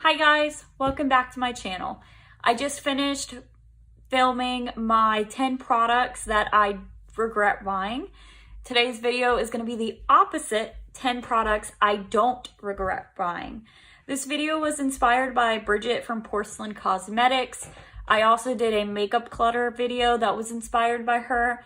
Hi guys, welcome back to my channel. I just finished filming my 10 products that I regret buying. Today's video is going to be the opposite 10 products I don't regret buying. This video was inspired by Bridget from Porcelain Cosmetics. I also did a makeup clutter video that was inspired by her.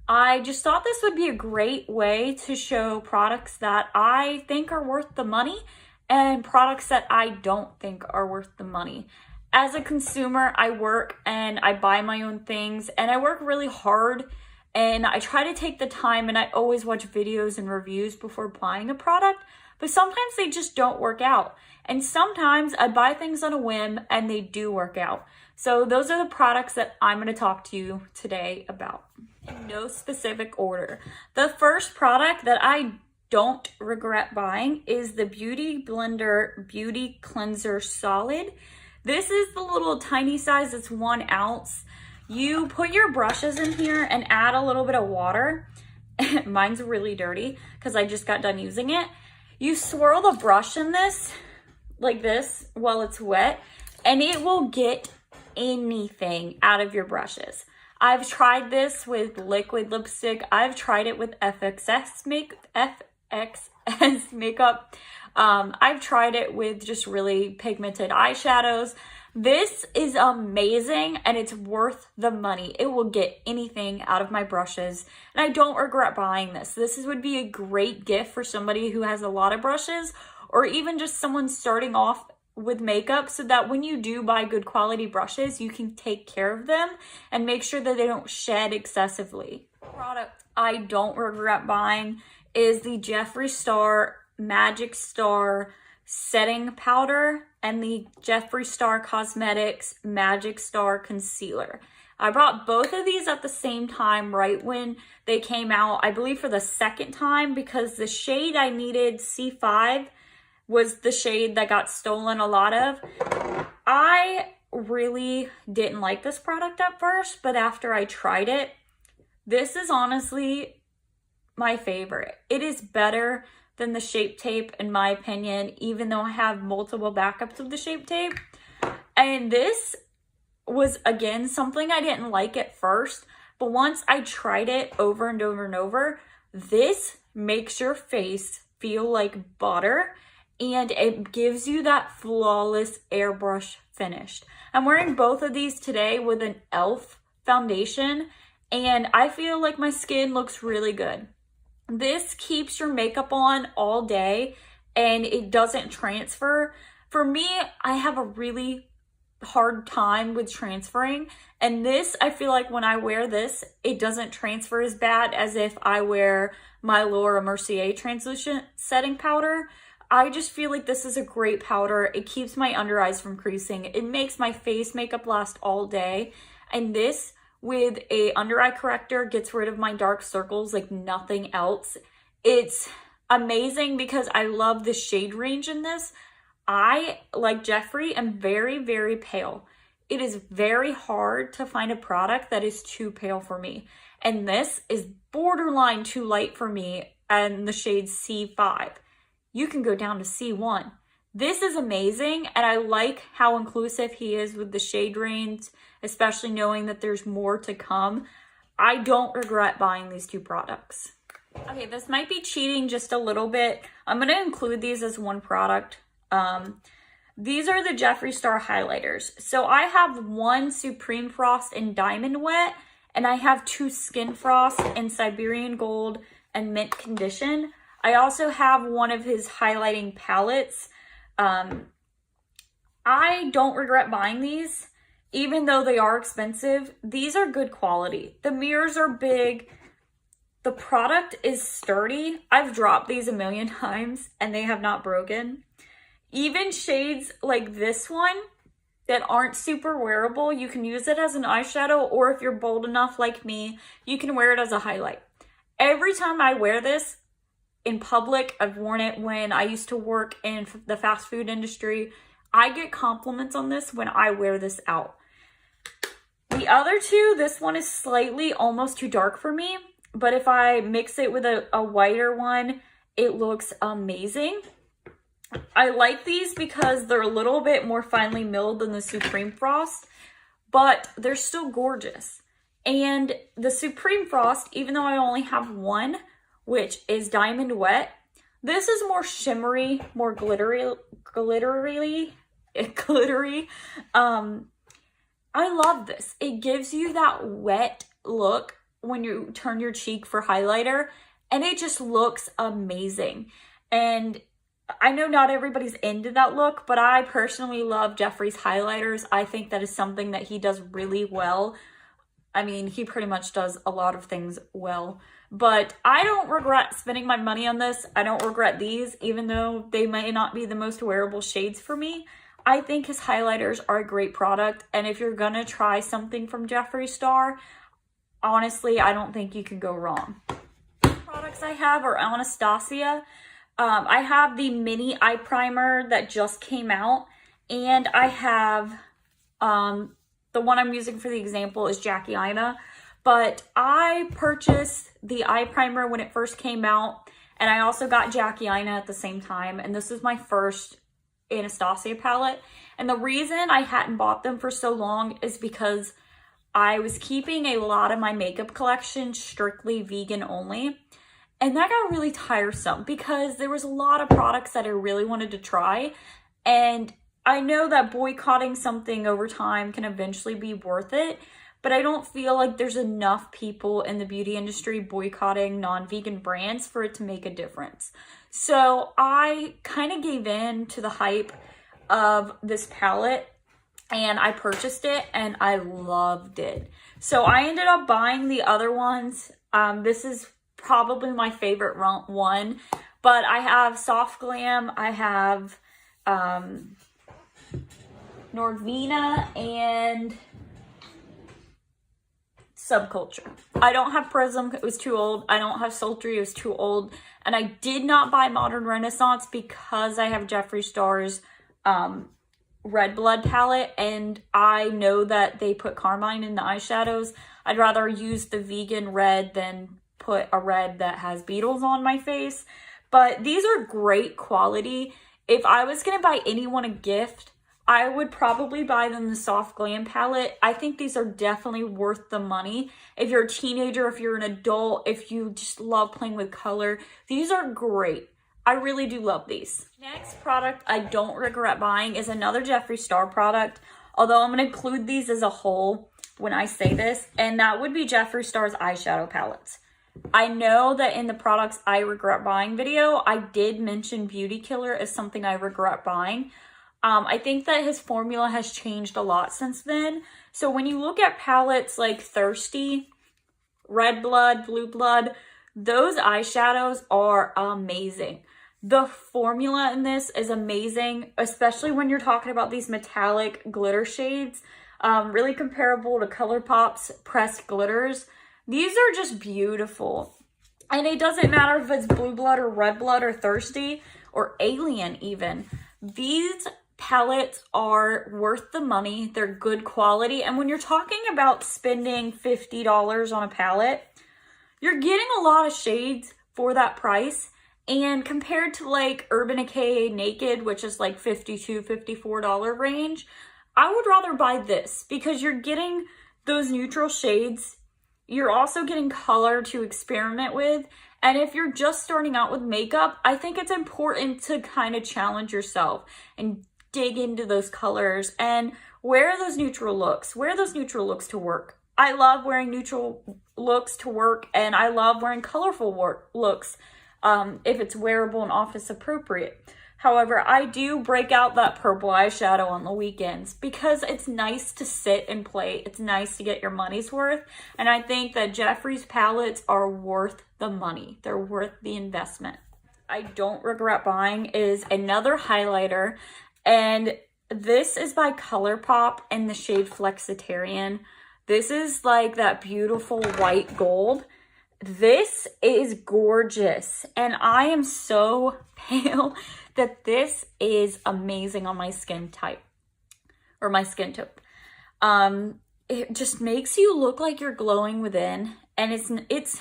I just thought this would be a great way to show products that I think are worth the money and products that I don't think are worth the money. As a consumer, I work and I buy my own things and I work really hard and I try to take the time and I always watch videos and reviews before buying a product, but sometimes they just don't work out. And sometimes I buy things on a whim and they do work out. So those are the products that I'm going to talk to you today about. In no specific order. The first product that I don't regret buying is the Beauty Blender Beauty Cleanser Solid. This is the little tiny size, it's 1 ounce. You put your brushes in here and add a little bit of water. Mine's really dirty because I just got done using it. You swirl the brush in this, like this, while it's wet, and it will get anything out of your brushes. I've tried this with liquid lipstick. I've tried it with FXS makeup. I've tried it with just really pigmented eyeshadows. This is amazing and it's worth the money. It will get anything out of my brushes and I don't regret buying this. This would be a great gift for somebody who has a lot of brushes or even just someone starting off with makeup, so that when you do buy good quality brushes, you can take care of them and make sure that they don't shed excessively. The product I don't regret buying is the Jeffree Star Magic Star Setting Powder and the Jeffree Star Cosmetics Magic Star Concealer. I bought both of these at the same time right when they came out, I believe for the second time, because the shade I needed, C5, was the shade that got stolen a lot of. I really didn't like this product at first, but after I tried it, this is honestly my favorite. It is better than the Shape Tape in my opinion, even though I have multiple backups of the Shape Tape. And this was, again, something I didn't like at first, but once I tried it over and over and over, this makes your face feel like butter and it gives you that flawless airbrush finish. I'm wearing both of these today with an e.l.f. foundation and I feel like my skin looks really good. This keeps your makeup on all day and it doesn't transfer. For me, I have a really hard time with transferring, and this, I feel like when I wear this, it doesn't transfer as bad as if I wear my Laura Mercier translucent setting powder. I just feel like this is a great powder. It keeps my under eyes from creasing. It makes my face makeup last all day. And this with a under eye corrector gets rid of my dark circles like nothing else. It's amazing because I love the shade range in this. I, like Jeffree, am very, very pale. It is very hard to find a product that is too pale for me. And this is borderline too light for me and the shade C5. You can go down to C1. This is amazing, and I like how inclusive he is with the shade range, especially knowing that there's more to come. I don't regret buying these two products. Okay, this might be cheating just a little bit. I'm going to include these as one product. These are the Jeffree Star highlighters. So I have one Supreme Frost in Diamond Wet, and I have two Skin Frost in Siberian Gold and Mint Condition. I also have one of his highlighting palettes. I don't regret buying these, even though they are expensive. These are good quality. The mirrors are big. The product is sturdy. I've dropped these a million times and they have not broken. Even shades like this one that aren't super wearable, you can use it as an eyeshadow, or if you're bold enough like me, you can wear it as a highlight. Every time I wear this, in public, I've worn it when I used to work in the fast food industry. I get compliments on this when I wear this out. The other two, this one is slightly almost too dark for me, but if I mix it with a whiter one, it looks amazing. I like these because they're a little bit more finely milled than the Supreme Frost, but they're still gorgeous. And the Supreme Frost, even though I only have one, which is Diamond Wet, this is more shimmery, more glittery. I love this. It gives you that wet look when you turn your cheek for highlighter, and it just looks amazing. And I know not everybody's into that look, but I personally love Jeffree's highlighters. I think that is something that he does really well. I mean, he pretty much does a lot of things well, but I don't regret spending my money on this. I don't regret these, even though they may not be the most wearable shades for me. I think his highlighters are a great product, and if you're gonna try something from Jeffree Star, honestly, I don't think you can go wrong. The products I have are Anastasia. I have the mini eye primer that just came out, and I have the one I'm using for the example is Jackie Aina, but I purchased the eye primer when it first came out, and I also got Jackie Aina at the same time, and this is my first Anastasia palette. And the reason I hadn't bought them for so long is because I was keeping a lot of my makeup collection strictly vegan only. And that got really tiresome because there was a lot of products that I really wanted to try. And I know that boycotting something over time can eventually be worth it, but I don't feel like there's enough people in the beauty industry boycotting non-vegan brands for it to make a difference. So I kind of gave in to the hype of this palette and I purchased it and I loved it. So I ended up buying the other ones. This is probably my favorite one, but I have Soft Glam, I have Norvina, and Subculture. I don't have Prism, it was too old. I don't have Sultry, it was too old. And I did not buy Modern Renaissance because I have Jeffree Star's Red Blood palette, and I know that they put carmine in the eyeshadows. I'd rather use the vegan red than put a red that has beetles on my face. But these are great quality. If I was going to buy anyone a gift, I would probably buy them the Soft Glam palette. I think these are definitely worth the money. If you're a teenager, if you're an adult, if you just love playing with color, these are great. I really do love these. Next product I don't regret buying is another Jeffree Star product, although I'm going to include these as a whole when I say this, and that would be Jeffree Star's eyeshadow palettes. I know that in the products I regret buying video, I did mention Beauty Killer as something I regret buying. I think that his formula has changed a lot since then. So when you look at palettes like Thirsty, Red Blood, Blue Blood, those eyeshadows are amazing. The formula in this is amazing, especially when you're talking about these metallic glitter shades, really comparable to ColourPop's pressed glitters. These are just beautiful. And it doesn't matter if it's Blue Blood or Red Blood or Thirsty or Alien even. These palettes are worth the money. They're good quality. And when you're talking about spending $50 on a palette, you're getting a lot of shades for that price. And compared to like Urban Decay Naked, which is like $52, $54 range, I would rather buy this because you're getting those neutral shades. You're also getting color to experiment with. And if you're just starting out with makeup, I think it's important to kind of challenge yourself and dig into those colors and wear those neutral looks. Wear those neutral looks to work. I love wearing neutral looks to work, and I love wearing colorful looks if it's wearable and office appropriate. However, I do break out that purple eyeshadow on the weekends because it's nice to sit and play. It's nice to get your money's worth. And I think that Jeffree's palettes are worth the money. They're worth the investment. I don't regret buying is another highlighter. And this is by ColourPop in the shade Flexitarian. This is like that beautiful white gold. This is gorgeous. And I am so pale that this is amazing on my skin type or my skin tone. It just makes you look like you're glowing within, and it's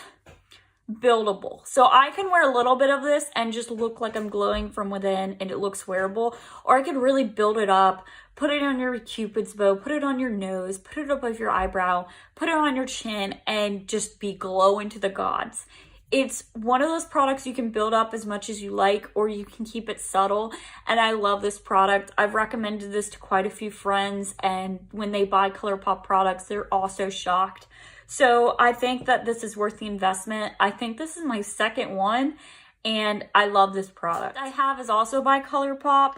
buildable. So I can wear a little bit of this and just look like I'm glowing from within and it looks wearable, or I could really build it up, put it on your Cupid's bow, put it on your nose, put it above your eyebrow, put it on your chin, and just be glowing to the gods. It's one of those products you can build up as much as you like, or you can keep it subtle. And I love this product. I've recommended this to quite a few friends, and when they buy ColourPop products, they're also shocked. So I think that this is worth the investment. I think this is my second one, and I love this product. I have is also by ColourPop,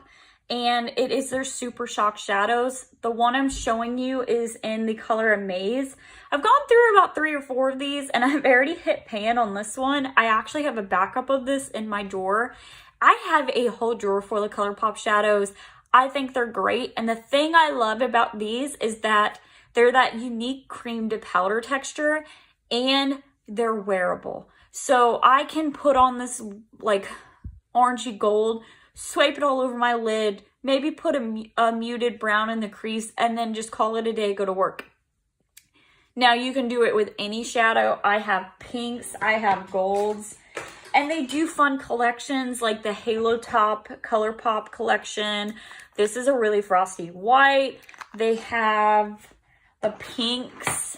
and it is their Super Shock Shadows. The one I'm showing you is in the color Amaze. I've gone through about 3 or 4 of these, and I've already hit pan on this one. I actually have a backup of this in my drawer. I have a whole drawer full of ColourPop shadows. I think they're great, and the thing I love about these is that they're that unique cream to powder texture, and they're wearable. So I can put on this like orangey gold, swipe it all over my lid, maybe put a muted brown in the crease, and then just call it a day, go to work. Now you can do it with any shadow. I have pinks, I have golds, and they do fun collections like the Halo Top ColourPop collection. This is a really frosty white. They have the pinks.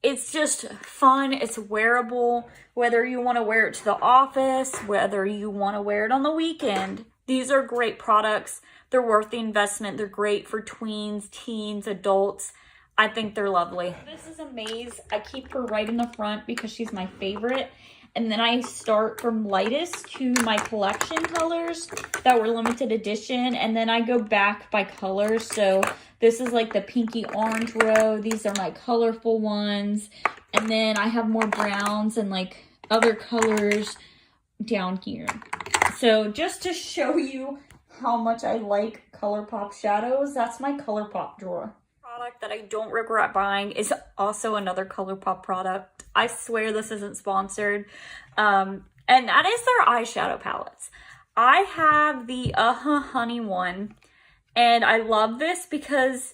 It's just fun, it's wearable, whether you want to wear it to the office, whether you want to wear it on the weekend. These are great products. They're worth the investment. They're great for tweens, teens, adults. I think they're lovely. This is Amaze. I keep her right in the front because she's my favorite. And then I start from lightest to my collection colors that were limited edition. And then I go back by colors. So this is like the pinky orange row. These are my colorful ones. And then I have more browns and like other colors down here. So just to show you how much I like ColourPop shadows, that's my ColourPop drawer. Product that I don't regret buying is also another ColourPop product. I swear this isn't sponsored. And that is their eyeshadow palettes. I have the Honey one, and I love this because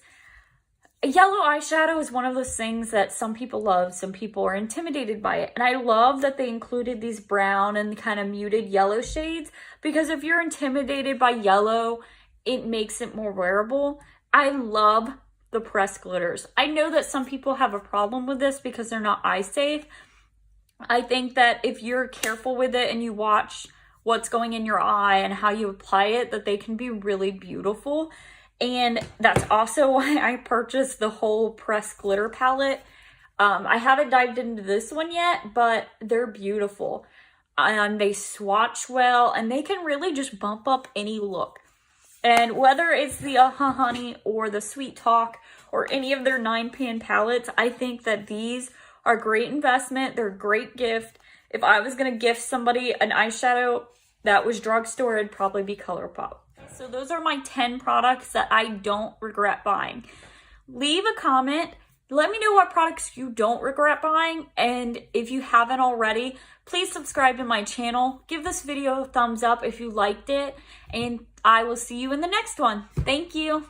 yellow eyeshadow is one of those things that some people love, some people are intimidated by it. And I love that they included these brown and kind of muted yellow shades, because if you're intimidated by yellow, it makes it more wearable. I love the pressed glitters. I know that some people have a problem with this because they're not eye safe. I think that if you're careful with it and you watch what's going in your eye and how you apply it, that they can be really beautiful. And that's also why I purchased the whole pressed glitter palette. I haven't dived into this one yet, but they're beautiful. And they swatch well, and they can really just bump up any look. And whether it's the Honey or the Sweet Talk or any of their 9pan palettes, I think that these are a great investment. They're a great gift. If I was going to gift somebody an eyeshadow that was drugstore, it'd probably be ColourPop. So those are my 10 products that I don't regret buying. Leave a comment. Let me know what products you don't regret buying. And if you haven't already, please subscribe to my channel. Give this video a thumbs up if you liked it. And I will see you in the next one. Thank you.